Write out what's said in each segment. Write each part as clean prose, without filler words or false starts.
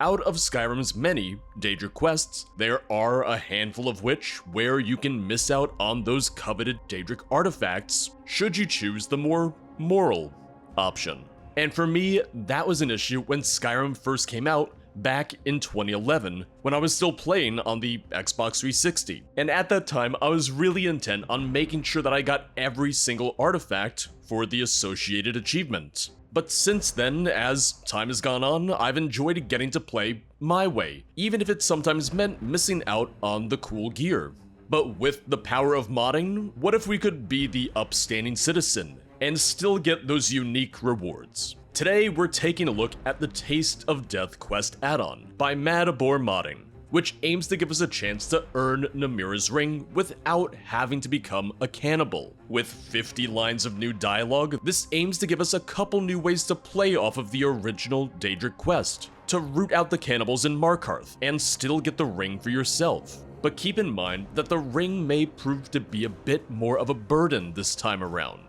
Out of Skyrim's many Daedric quests, there are a handful of which where you can miss out on those coveted Daedric artifacts should you choose the more moral option. And for me, that was an issue when Skyrim first came out back in 2011, when I was still playing on the Xbox 360. And at that time, I was really intent on making sure that I got every single artifact for the associated achievement. But since then, as time has gone on, I've enjoyed getting to play my way, even if it sometimes meant missing out on the cool gear. But with the power of modding, what if we could be the upstanding citizen and still get those unique rewards? Today, we're taking a look at the Taste of Death quest add-on by Madabor Modding, which aims to give us a chance to earn Namira's ring without having to become a cannibal. With 50 lines of new dialogue, this aims to give us a couple new ways to play off of the original Daedric quest, to root out the cannibals in Markarth and still get the ring for yourself. But keep in mind that the ring may prove to be a bit more of a burden this time around.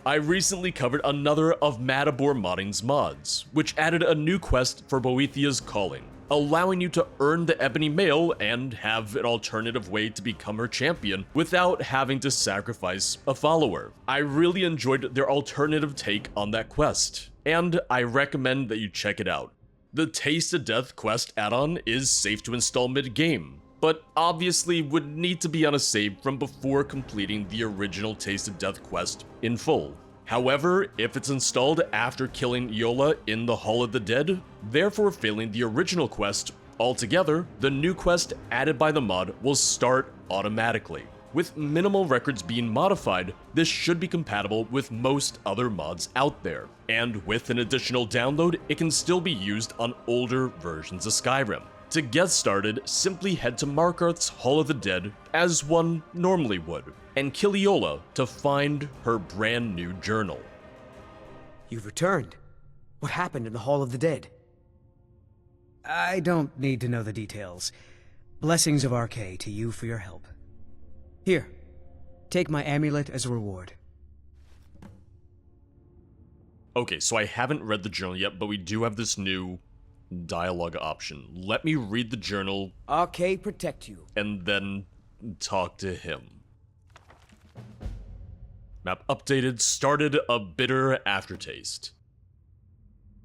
I recently covered another of Madabor Modding's mods, which added a new quest for Boethia's Calling, allowing you to earn the Ebony Mail and have an alternative way to become her champion without having to sacrifice a follower. I really enjoyed their alternative take on that quest, and I recommend that you check it out. The Taste of Death quest add-on is safe to install mid-game, but obviously would need to be on a save from before completing the original Taste of Death quest in full. However, if it's installed after killing Eola in the Hall of the Dead, therefore failing the original quest altogether, the new quest added by the mod will start automatically. With minimal records being modified, this should be compatible with most other mods out there. And with an additional download, it can still be used on older versions of Skyrim. To get started, simply head to Markarth's Hall of the Dead, as one normally would, and kill Eola to find her brand new journal. You've returned. What happened in the Hall of the Dead? I don't need to know the details. Blessings of RK to you for your help. Here, take my amulet as a reward. Okay, so I haven't read the journal yet, but we do have this new dialogue option. Let me read the journal. RK protect you. And then talk to him. Map updated, started a bitter aftertaste.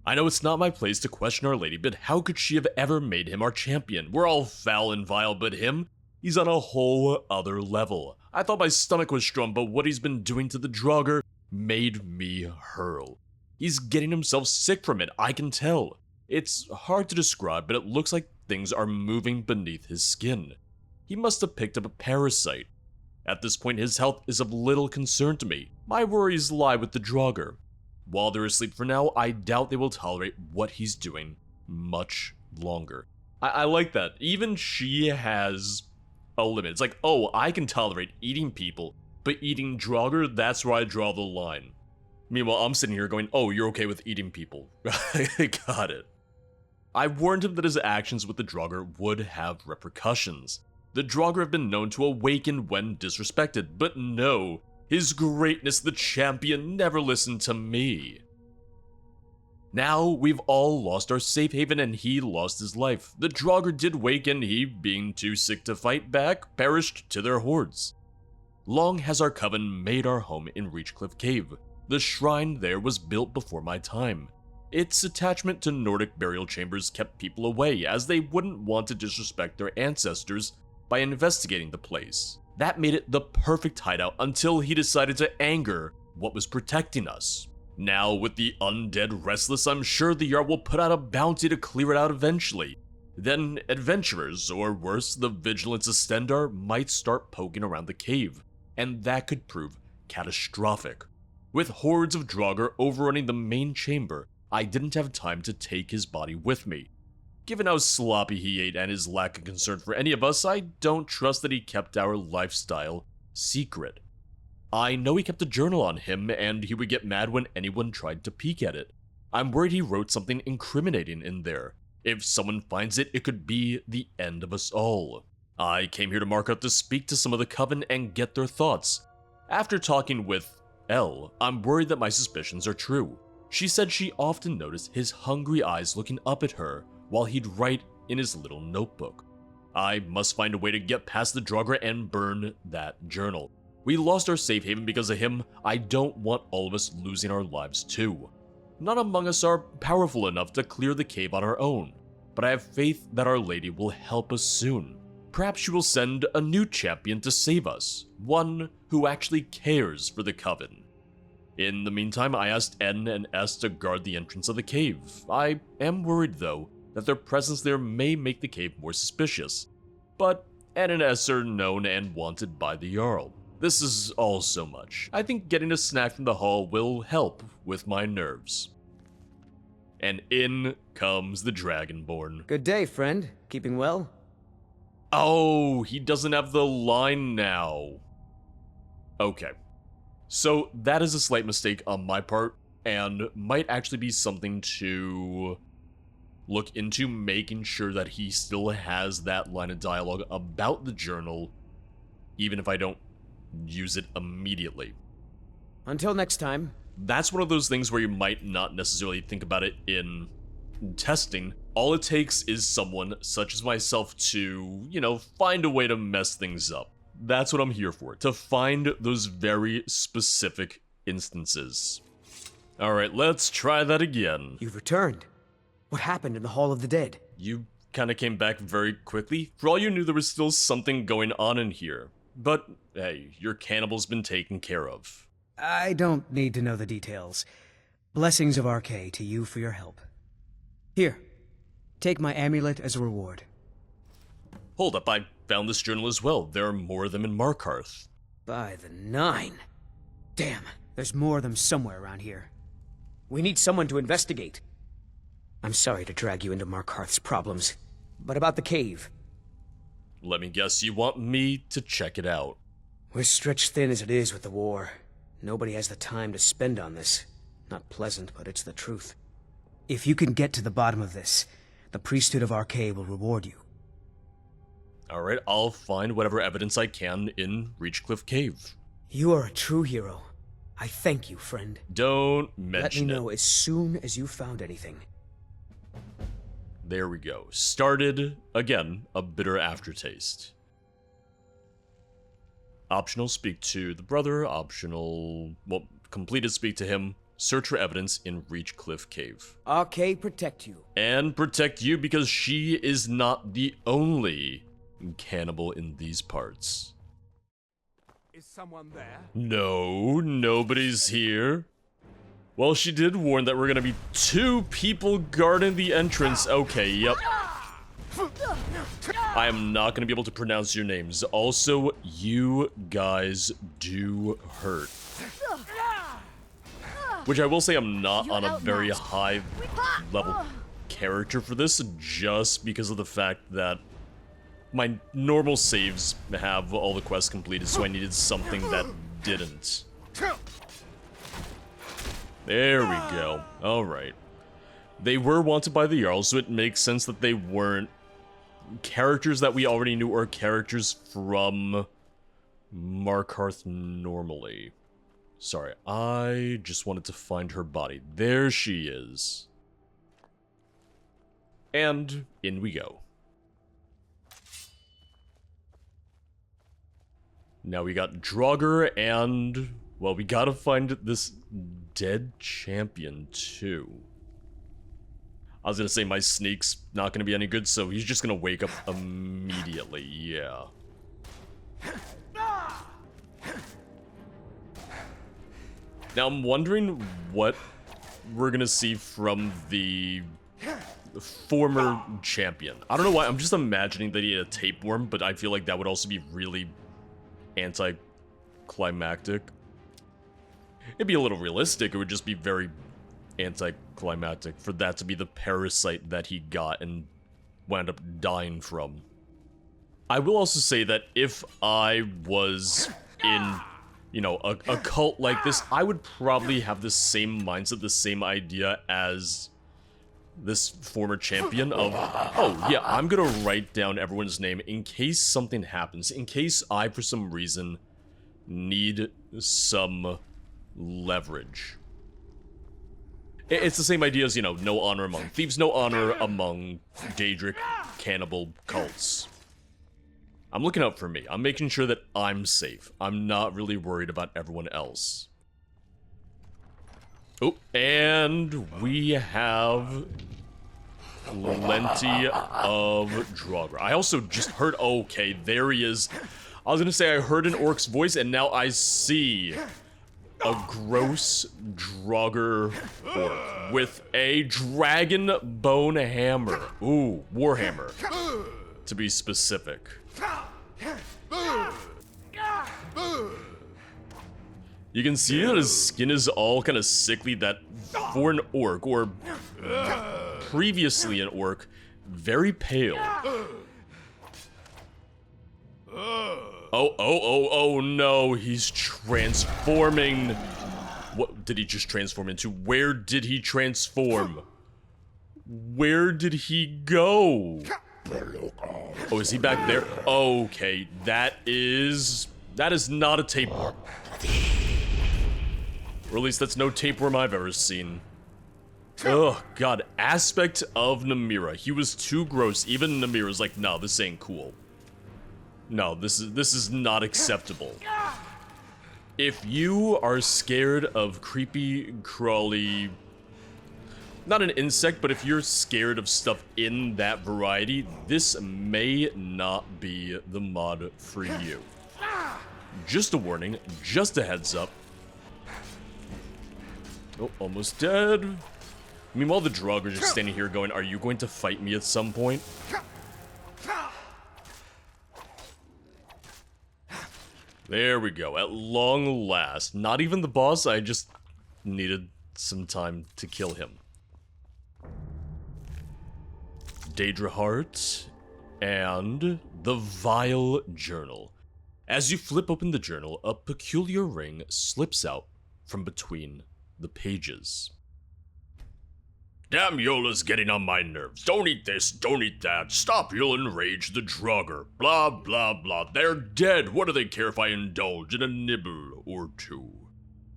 I know it's not my place to question Our Lady, but how could she have ever made him our champion? We're all foul and vile, but him? He's on a whole other level. I thought my stomach was strong, but what he's been doing to the Draugr made me hurl. He's getting himself sick from it, I can tell. It's hard to describe, but it looks like things are moving beneath his skin. He must have picked up a parasite. At this point, his health is of little concern to me. My worries lie with the Draugr. While they're asleep for now, I doubt they will tolerate what he's doing much longer. I like that. Even she has a limit. It's like, oh, I can tolerate eating people, but eating Draugr, that's where I draw the line. Meanwhile, I'm sitting here going, oh, you're okay with eating people. Got it. I warned him that his actions with the Draugr would have repercussions. The Draugr have been known to awaken when disrespected, but no, His Greatness the Champion never listened to me. Now, we've all lost our safe haven and he lost his life. The Draugr did wake and he, being too sick to fight back, perished to their hordes. Long has our coven made our home in Reachcliff Cave. The shrine there was built before my time. Its attachment to Nordic burial chambers kept people away, as they wouldn't want to disrespect their ancestors by investigating the place. That made it the perfect hideout until he decided to anger what was protecting us. Now, with the undead restless, I'm sure the Jarl will put out a bounty to clear it out eventually. Then adventurers, or worse, the Vigilance Estendar, might start poking around the cave, and that could prove catastrophic. With hordes of Draugr overrunning the main chamber, I didn't have time to take his body with me. Given how sloppy he ate and his lack of concern for any of us, I don't trust that he kept our lifestyle secret. I know he kept a journal on him, and he would get mad when anyone tried to peek at it. I'm worried he wrote something incriminating in there. If someone finds it, it could be the end of us all. I came here to Markarth to speak to some of the Coven and get their thoughts. After talking with Elle, I'm worried that my suspicions are true. She said she often noticed his hungry eyes looking up at her while he'd write in his little notebook. I must find a way to get past the Draugr and burn that journal. We lost our safe haven because of him. I don't want all of us losing our lives too. None among us are powerful enough to clear the cave on our own, but I have faith that Our Lady will help us soon. Perhaps she will send a new champion to save us, one who actually cares for the Coven. In the meantime, I asked N and S to guard the entrance of the cave. I am worried, though, that their presence there may make the cave more suspicious. But N and S are known and wanted by the Jarl. This is all so much. I think getting a snack from the hall will help with my nerves. And in comes the Dragonborn. Good day, friend. Keeping well? Oh, he doesn't have the line now. Okay. So that is a slight mistake on my part, and might actually be something to look into, making sure that he still has that line of dialogue about the journal, even if I don't use it immediately. Until next time. That's one of those things where you might not necessarily think about it in testing. All it takes is someone such as myself to, find a way to mess things up. That's what I'm here for, to find those very specific instances. Alright, let's try that again. You've returned. What happened in the Hall of the Dead? You kinda came back very quickly. For all you knew, there was still something going on in here. But, hey, your cannibal's been taken care of. I don't need to know the details. Blessings of RK to you for your help. Here, take my amulet as a reward. Hold up, I found this journal as well. There are more of them in Markarth. By the 9. Damn, there's more of them somewhere around here. We need someone to investigate. I'm sorry to drag you into Markarth's problems, but about the cave. Let me guess, you want me to check it out. We're stretched thin as it is with the war. Nobody has the time to spend on this. Not pleasant, but it's the truth. If you can get to the bottom of this, the priesthood of RK will reward you. Alright, I'll find whatever evidence I can in Reachcliff Cave. You are a true hero. I thank you, friend. Don't mention it. Let me know as soon as you found anything. There we go. Started, again, a bitter aftertaste. Optional, speak to the brother. Optional, completed, speak to him. Search for evidence in Reachcliff Cave. RK protect you. And protect you because she is not the only cannibal in these parts. Is someone there? No, nobody's here. Well, she did warn that we're gonna be 2 people guarding the entrance. Okay, yep. I am not gonna be able to pronounce your names. Also, you guys do hurt. Which I will say I'm not on a very high level character for this, just because of the fact that my normal saves have all the quests completed, so I needed something that didn't. There we go. Alright. They were wanted by the Jarl, so it makes sense that they weren't characters that we already knew or characters from Markarth normally. Sorry, I just wanted to find her body. There she is. And in we go. Now we got Draugr and, well, we gotta find this dead champion too. I was gonna say my sneak's not gonna be any good, so he's just gonna wake up immediately, yeah. Now I'm wondering what we're gonna see from the former champion. I don't know why, I'm just imagining that he had a tapeworm, but I feel like that would also be really anticlimactic. It'd be a little realistic, it would just be very anticlimactic for that to be the parasite that he got and wound up dying from. I will also say that if I was in, a cult like this, I would probably have the same mindset, the same idea as this former champion of, oh yeah, I'm gonna write down everyone's name in case something happens, in case I, for some reason, need some leverage. It's the same idea as, you know, no honor among thieves, no honor among Daedric cannibal cults. I'm looking out for me. I'm making sure that I'm safe. I'm not really worried about everyone else. Oh, and we have plenty of Draugr. I also just heard, okay, there he is. I was gonna say I heard an orc's voice, and now I see a gross Draugr orc with a dragon bone hammer. Ooh, warhammer, to be specific. You can see that his skin is all kind of sickly, that for an orc, or previously an orc, very pale. Oh no, he's transforming. What did he just transform into? Where did he transform? Where did he go? Oh, is he back there? Okay, that is not a tapeworm. Or at least that's no tapeworm I've ever seen. Oh god, aspect of Namira. He was too gross. Even Namira's like, no, this ain't cool. No, this is not acceptable. If you are scared of creepy, crawly, not an insect, but if you're scared of stuff in that variety, this may not be the mod for you. Just a warning, just a heads up. Oh, almost dead. Meanwhile, the Draugr are just standing here going, are you going to fight me at some point? There we go, at long last. Not even the boss, I just needed some time to kill him. Daedra Heart and the Vile Journal. As you flip open the journal, a peculiar ring slips out from between the pages. Damn, Eola's getting on my nerves. Don't eat this, don't eat that. Stop, you'll enrage the Draugr. Blah, blah, blah. They're dead. What do they care if I indulge in a nibble or two?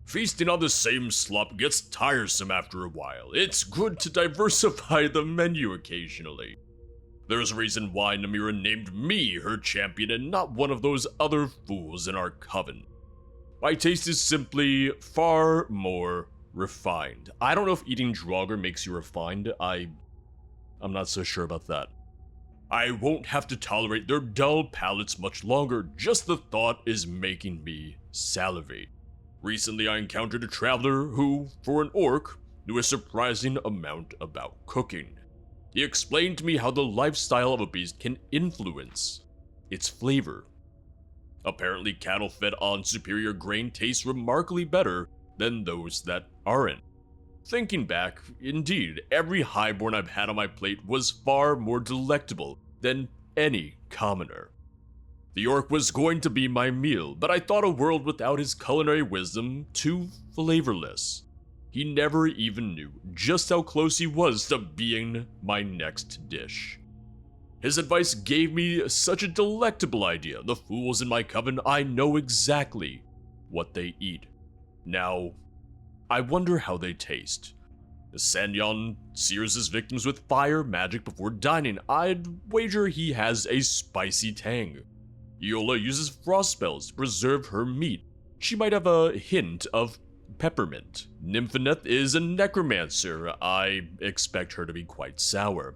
Feasting on the same slop gets tiresome after a while. It's good to diversify the menu occasionally. There's a reason why Namira named me her champion and not one of those other fools in our coven. My taste is simply far more refined. I don't know if eating Draugr makes you refined. I'm not so sure about that. I won't have to tolerate their dull palates much longer. Just the thought is making me salivate. Recently I encountered a traveler who, for an orc, knew a surprising amount about cooking. He explained to me how the lifestyle of a beast can influence its flavor. Apparently cattle fed on superior grain taste remarkably better than those that aren't. Thinking back, indeed, every highborn I've had on my plate was far more delectable than any commoner. The orc was going to be my meal, but I thought a world without his culinary wisdom too flavorless. He never even knew just how close he was to being my next dish. His advice gave me such a delectable idea. The fools in my coven, I know exactly what they eat. Now, I wonder how they taste. Sanyon sears his victims with fire magic before dining. I'd wager he has a spicy tang. Eola uses frost spells to preserve her meat. She might have a hint of peppermint. Nymphineth is a necromancer. I expect her to be quite sour.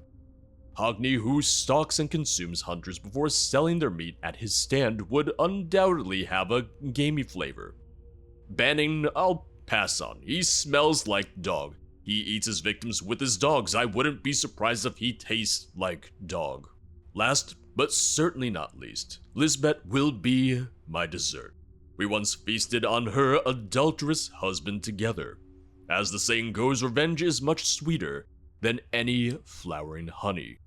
Hogni, who stalks and consumes hunters before selling their meat at his stand, would undoubtedly have a gamey flavor. Banning, I'll pass on. He smells like dog. He eats his victims with his dogs. I wouldn't be surprised if he tastes like dog. Last, but certainly not least, Lisbeth will be my dessert. We once feasted on her adulterous husband together. As the saying goes, revenge is much sweeter than any flowering honey.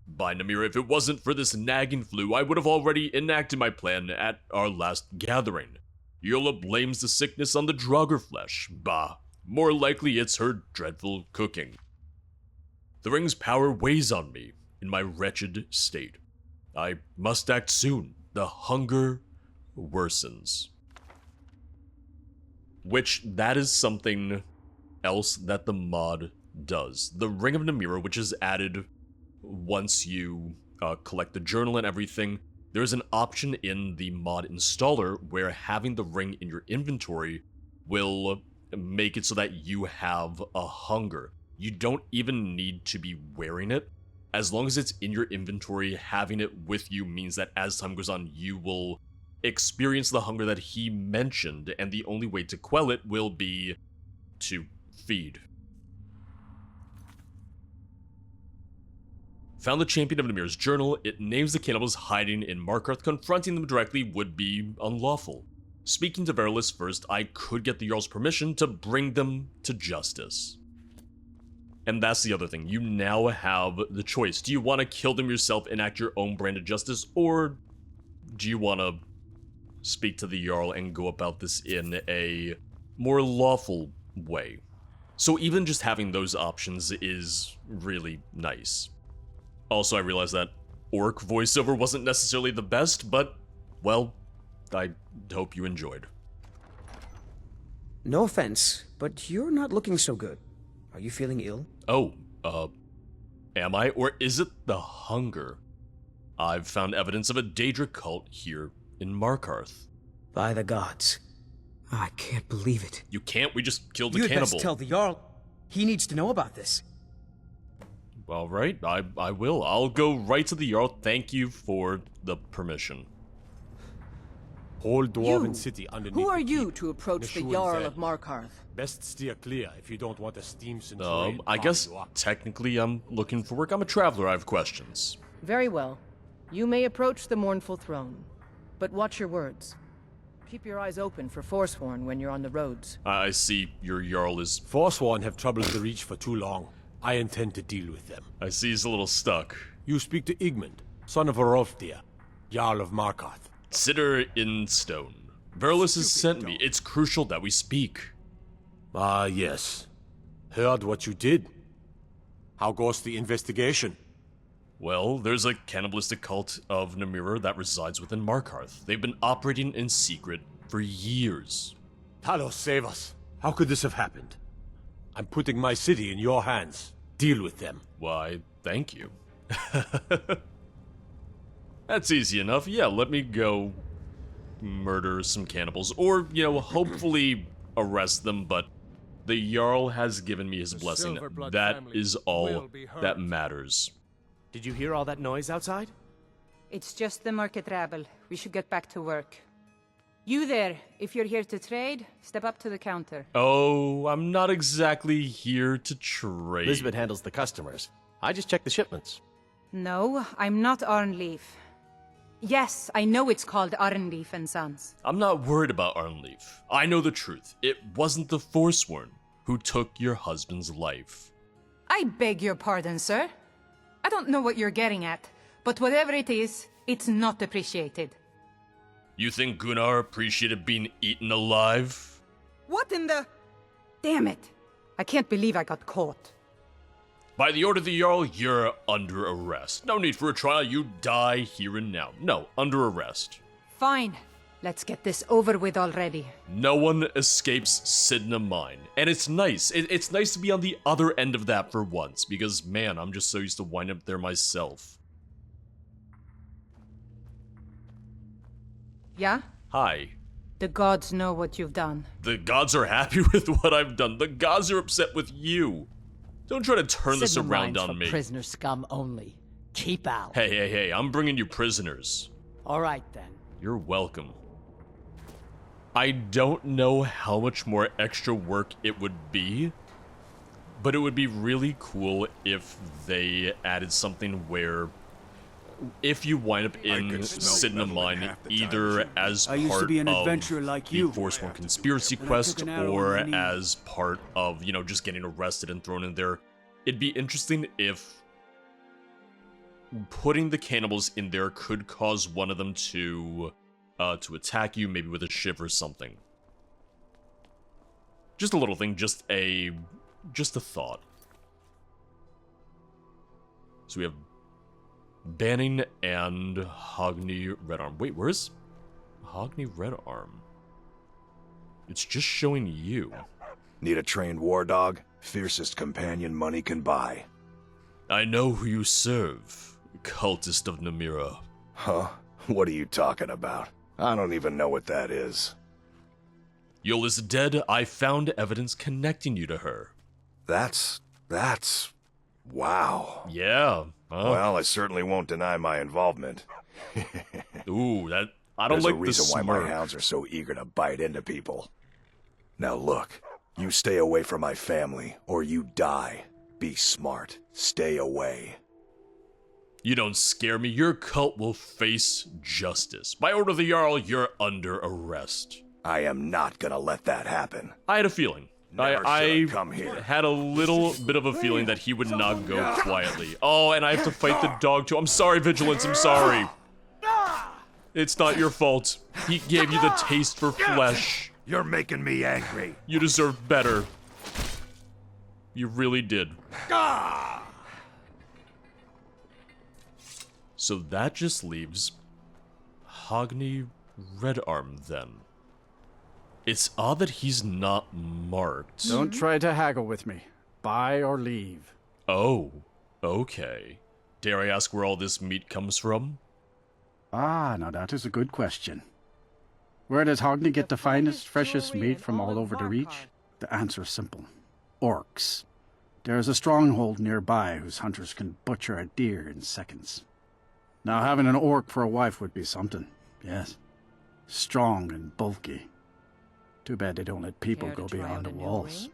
By Namira, if it wasn't for this nagging flu, I would have already enacted my plan at our last gathering. Eola blames the sickness on the Draugr flesh. Bah, more likely it's her dreadful cooking. The ring's power weighs on me in my wretched state. I must act soon. The hunger worsens. Which, that is something else that the mod does. The Ring of Namira, which is added once you collect the journal and everything, there's an option in the mod installer where having the ring in your inventory will make it so that you have a hunger. You don't even need to be wearing it. As long as it's in your inventory, having it with you means that as time goes on, you will experience the hunger that he mentioned, and the only way to quell it will be to feed. Found the champion of Namira's journal. It names the cannibals hiding in Markarth. Confronting them directly would be unlawful. Speaking to Verilus first, I could get the Jarl's permission to bring them to justice. And that's the other thing. You now have the choice. Do you want to kill them yourself, enact your own brand of justice, or do you want to speak to the Jarl and go about this in a more lawful way? So even just having those options is really nice. Also, I realized that orc voiceover wasn't necessarily the best, but, well, I hope you enjoyed. No offense, but you're not looking so good. Are you feeling ill? Oh, am I? Or is it the hunger? I've found evidence of a Daedric cult here in Markarth. By the gods. I can't believe it. You can't? We just killed a You'd cannibal. best tell the Jarl. He needs to know about this. All right, I will. I'll go right to the Jarl. Thank you for the permission. Whole dwarven city underneath. Who are the you keep. to approach the Neshul Jarl Zed. of Markarth? Best steer clear if you don't want a steam centurion. I guess follow you up. technically I'm looking for work. I'm a traveler. I have questions. Very well. You may approach the mournful throne, but watch your words. Keep your eyes open for Forsworn when you're on the roads. I see your Jarl is... Forsworn have troubled the Reach for too long. I intend to deal with them. I see he's a little stuck. You speak to Igmund, son of Arolfdir, Jarl of Markarth. Consider in stone. Verilus has sent me. It's crucial that we speak. Ah, yes. Heard what you did. How goes the investigation? Well, there's a cannibalistic cult of Namira that resides within Markarth. They've been operating in secret for years. Talos, save us. How could this have happened? I'm putting my city in your hands. Deal with them. Why, thank you. That's easy enough. Yeah, let me go murder some cannibals. Or, hopefully arrest them, but the Jarl has given me his blessing. Silverblood That family is all will be heard. that matters. Did you hear all that noise outside? It's just the market rabble. We should get back to work. You there, if you're here to trade, step up to the counter. Oh, I'm not exactly here to trade. Lisbeth handles the customers. I just check the shipments. No, I'm not Arnleaf. Yes, I know it's called Arnleaf and Sons. I'm not worried about Arnleaf. I know the truth. It wasn't the Forsworn who took your husband's life. I beg your pardon, sir. I don't know what you're getting at, but whatever it is, it's not appreciated. You think Gunnar appreciated being eaten alive? What in the... Damn it. I can't believe I got caught. By the order of the Jarl, you're under arrest. No need for a trial, you die here and now. No, under arrest. Fine. Let's get this over with already. No one escapes Sidna Mine. And it's nice. It's nice to be on the other end of that for once, because man, I'm just so used to winding up there myself. Yeah? Hi. The gods know what you've done. The gods are happy with what I've done. The gods are upset with you. Don't try to turn this Sigma around mines on for me. prisoner scum only. Keep out. Hey, I'm bringing you prisoners. All right then. You're welcome. I don't know how much more extra work it would be, but it would be really cool if they added something where if you wind up in Sidna Mine, either as I used to part be an of adventurer like the you. Forsworn conspiracy But I quest, took an arrow or in the knee. as part of, just getting arrested and thrown in there, it'd be interesting if putting the cannibals in there could cause one of them to attack you, maybe with a shiv or something. Just a little thing, just a thought. So we have Banning and Hogni Redarm. Wait, where's Hogni Redarm? It's just showing you. Need a trained war dog? Fiercest companion money can buy. I know who you serve, cultist of Namira. Huh? What are you talking about? I don't even know what that is. Eola's dead. I found evidence connecting you to her. That's... wow. Yeah. Well, I certainly won't deny my involvement. Ooh, that... I don't There's like a reason the why smirk. my hounds are so eager to bite into people. Now look, you stay away from my family, or you die. Be smart. Stay away. You don't scare me. Your cult will face justice. By order of the Jarl, you're under arrest. I am not gonna let that happen. I had a feeling. Never I should've come here. had a little bit of a feeling that he would not go quietly. Oh, and I have to fight the dog too. I'm sorry, Vigilance. I'm sorry. It's not your fault. He gave you the taste for flesh. You're making me angry. You deserve better. You really did. So that just leaves Hogni Redarm then. It's odd that he's not marked. Don't try to haggle with me. Buy or leave. Oh, okay. Dare I ask where all this meat comes from? Ah, now that is a good question. Where does Hogni get the finest, freshest meat from all over the Reach? The answer is simple. Orcs. There is a stronghold nearby whose hunters can butcher a deer in seconds. Now having an orc for a wife would be something, yes. Strong and bulky. Too bad they don't let people go beyond the walls.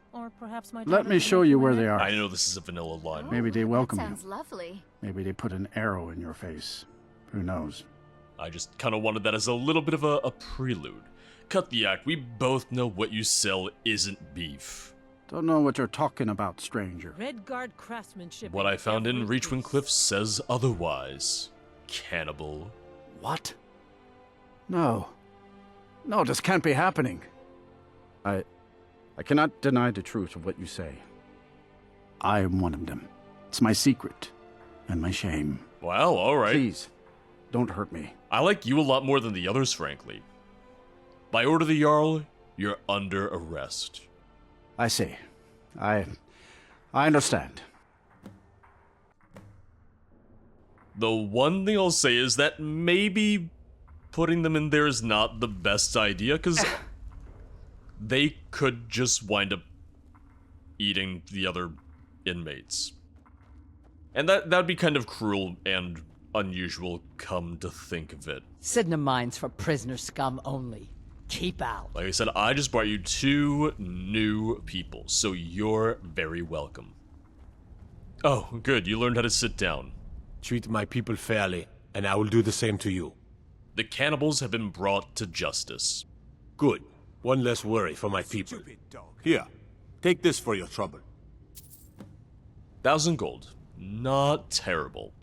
Let me show you where they are. I know this is a vanilla line. Maybe they welcome you. Sounds lovely. Maybe they put an arrow in your face. Who knows? I just kind of wanted that as a little bit of a prelude. Cut the act. We both know what you sell isn't beef. Don't know what you're talking about, stranger. Redguard craftsmanship. What I found in Reachwind Cliff says otherwise. Cannibal. What? No. No, this can't be happening. I cannot deny the truth of what you say. I am one of them. It's my secret. And my shame. Well, alright. Please, don't hurt me. I like you a lot more than the others, frankly. By order of the Jarl, you're under arrest. I see. I understand. The one thing I'll say is that maybe putting them in there is not the best idea, because they could just wind up eating the other inmates. And that'd be kind of cruel and unusual, come to think of it. Sidna mines for prisoner scum only. Keep out. Like I said, I just brought you 2 new people, so you're very welcome. Oh, good, you learned how to sit down. Treat my people fairly, and I will do the same to you. The cannibals have been brought to justice. Good. One less worry for my people. Here, take this for your trouble. 1,000 gold. Not terrible.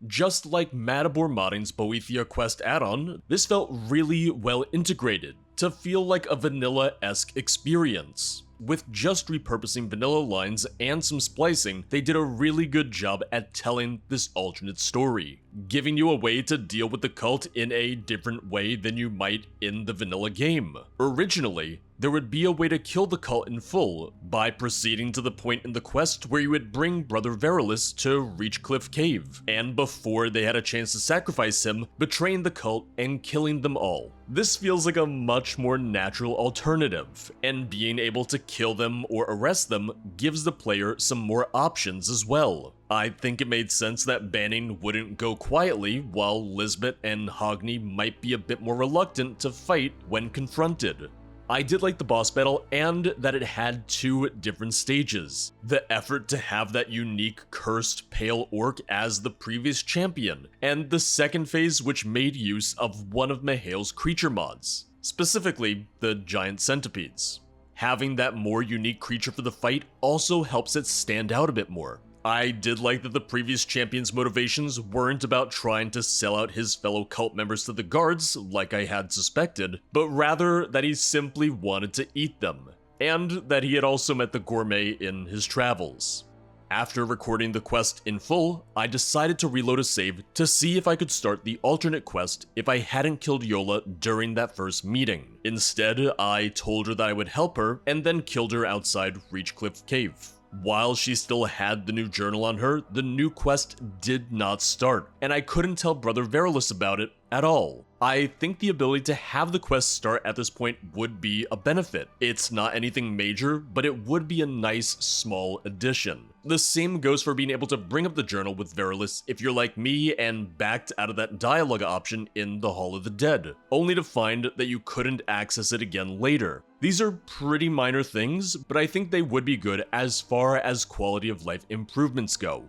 Just like Madabor Modding's Boethia quest add-on, this felt really well integrated to feel like a vanilla-esque experience. With just repurposing vanilla lines and some splicing, they did a really good job at telling this alternate story, giving you a way to deal with the cult in a different way than you might in the vanilla game. Originally, there would be a way to kill the cult in full by proceeding to the point in the quest where you would bring Brother Verilus to Reachcliff Cave, and before they had a chance to sacrifice him, betraying the cult and killing them all. This feels like a much more natural alternative, and being able to kill them or arrest them gives the player some more options as well. I think it made sense that Banning wouldn't go quietly, while Lisbeth and Hogni might be a bit more reluctant to fight when confronted. I did like the boss battle and that it had 2 different stages. The effort to have that unique cursed pale orc as the previous champion, and the second phase which made use of one of Mihail's creature mods, specifically the giant centipedes. Having that more unique creature for the fight also helps it stand out a bit more. I did like that the previous champion's motivations weren't about trying to sell out his fellow cult members to the guards, like I had suspected, but rather that he simply wanted to eat them, and that he had also met the gourmet in his travels. After recording the quest in full, I decided to reload a save to see if I could start the alternate quest if I hadn't killed Eola during that first meeting. Instead, I told her that I would help her and then killed her outside Reachcliff Cave. While she still had the new journal on her, the new quest did not start, and I couldn't tell Brother Verilus about it at all. I think the ability to have the quest start at this point would be a benefit. It's not anything major, but it would be a nice small addition. The same goes for being able to bring up the journal with Verilus if you're like me and backed out of that dialogue option in the Hall of the Dead, only to find that you couldn't access it again later. These are pretty minor things, but I think they would be good as far as quality of life improvements go.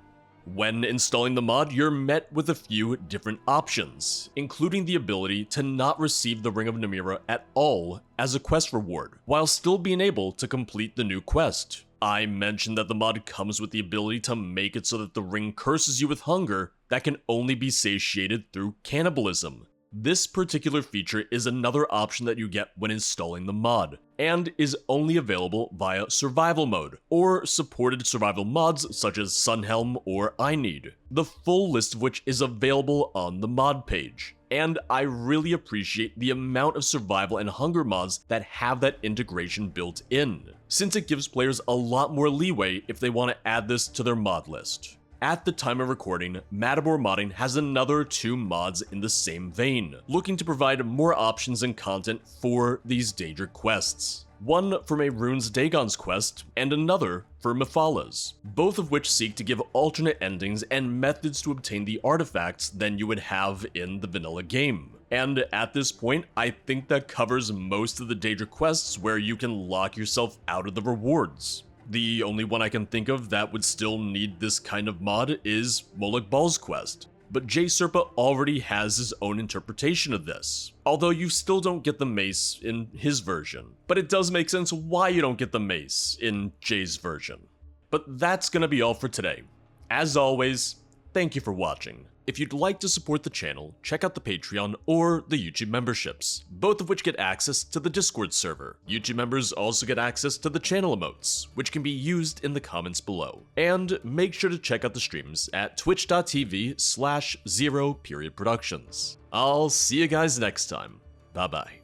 When installing the mod, you're met with a few different options, including the ability to not receive the Ring of Namira at all as a quest reward, while still being able to complete the new quest. I mentioned that the mod comes with the ability to make it so that the ring curses you with hunger that can only be satiated through cannibalism. This particular feature is another option that you get when installing the mod, and is only available via survival mode, or supported survival mods such as Sunhelm or I Need, the full list of which is available on the mod page. And I really appreciate the amount of survival and hunger mods that have that integration built in, since it gives players a lot more leeway if they want to add this to their mod list. At the time of recording, Matador Modding has another 2 mods in the same vein, looking to provide more options and content for these Daedric quests. One for Mehrunes Dagon's quest, and another for Mephala, both of which seek to give alternate endings and methods to obtain the artifacts than you would have in the vanilla game. And at this point, I think that covers most of the Daedric quests where you can lock yourself out of the rewards. The only one I can think of that would still need this kind of mod is Moloch Baal's quest, but Jay Serpa already has his own interpretation of this, although you still don't get the mace in his version. But it does make sense why you don't get the mace in Jay's version. But that's gonna be all for today. As always, thank you for watching. If you'd like to support the channel, check out the Patreon or the YouTube memberships, both of which get access to the Discord server. YouTube members also get access to the channel emotes, which can be used in the comments below. And make sure to check out the streams at twitch.tv/0periodproductions. I'll see you guys next time. Bye bye.